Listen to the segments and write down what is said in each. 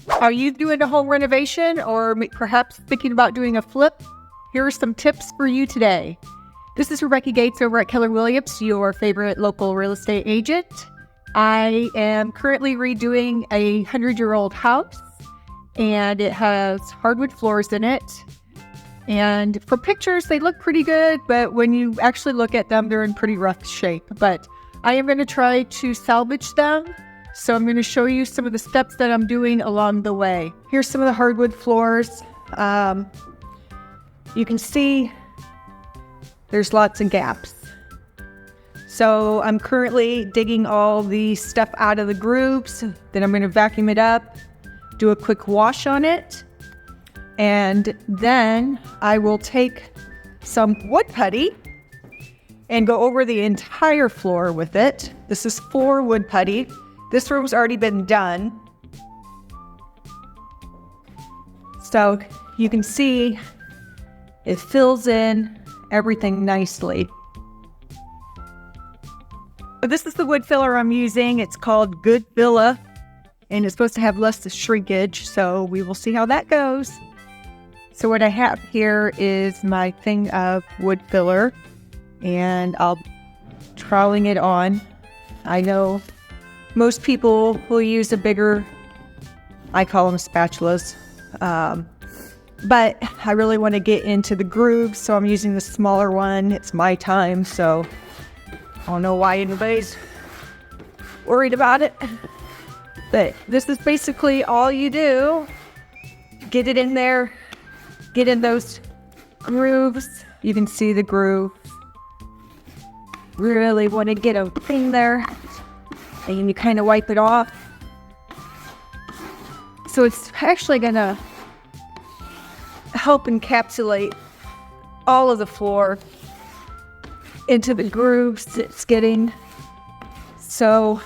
Are you doing a home renovation or perhaps thinking about doing a flip? Here are some tips for you today. This is Rebecca Gaetz over at Keller Williams, your favorite local real estate agent. I am currently redoing a 100-year-old house, and it has hardwood floors in it. And for pictures, they look pretty good, but when you actually look at them, they're in pretty rough shape. But I am going to try to salvage them. So I'm going to show you some of the steps that I'm doing along the way. Here's some of the hardwood floors. You can see there's lots of gaps. So I'm currently digging all the stuff out of the grooves. Then I'm going to vacuum it up, do a quick wash on it. And then I will take some wood putty and go over the entire floor with it. This is 4 wood putty. This room's already been done. So you can see it fills in everything nicely. This is the wood filler I'm using. It's called Goodfilla, and it's supposed to have less shrinkage, so we will see how that goes. So what I have here is my thing of wood filler, and I'll troweling it on. I know most people will use a bigger, I call them spatulas, but I really want to get into the grooves, so I'm using the smaller one. It's my time, so I don't know why anybody's worried about it. But this is basically all you do. Get it in there, get in those grooves. You can see the groove. Really want to get a thing there. And you kind of wipe it off. So it's actually going to help encapsulate all of the floor into the grooves it's getting. So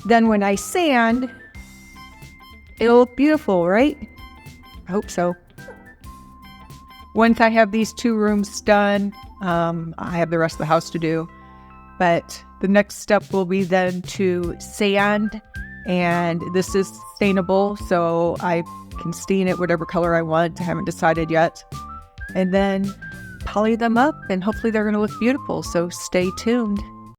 then when I sand, it'll look beautiful, right? I hope so. Once I have these 2 rooms done, I have the rest of the house to do. But the next step will be then to sand, and this is sustainable, so I can stain it whatever color I want. I haven't decided yet. And then poly them up, and hopefully they're going to look beautiful, so stay tuned.